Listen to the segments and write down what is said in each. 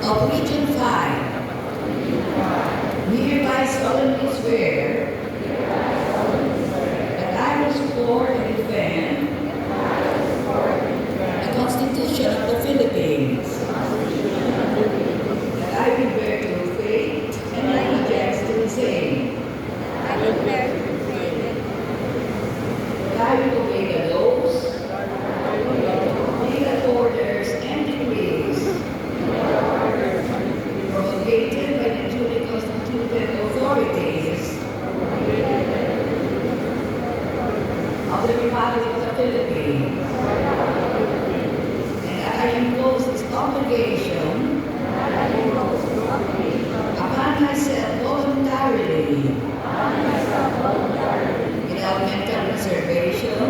of Region 5 hereby solemnly swear that I will support and defend the Constitution of the Philippines, that I will bear true faith and allegiance to the same, that I will obey the laws, legal orders, and decrees promulgated by the duly constituted authorities of the Republic of the Philippines, and that I impose this obligation upon myself voluntarily, without mental reservation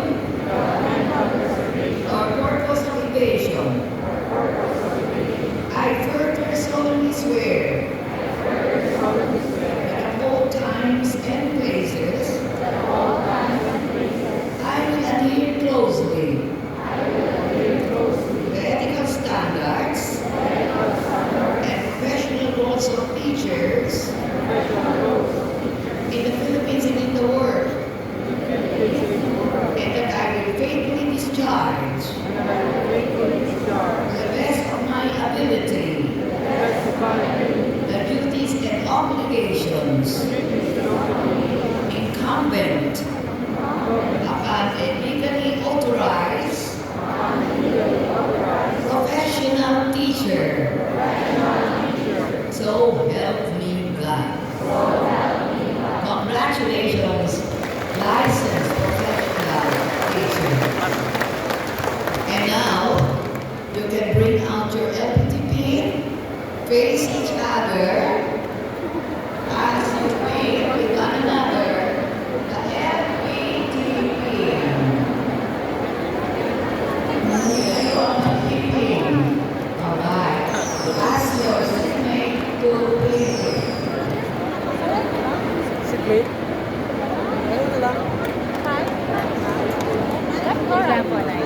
or purpose of evasion. I further solemnly swear that at all times and places I will adhere closely to the ethical standards and professional roles of teachers in the Philippines and in the world, and that I will faithfully discharge to the best of my ability the duties and obligations incumbent upon a legally authorized professional teacher. So help me God. Congratulations, licensed professional teacher. And now, you can bring out your LPTP, face each other, as you wave with one another, the LPTP. Alright, ask your seatmate to please. Seatmate? Ayun na lang. Example na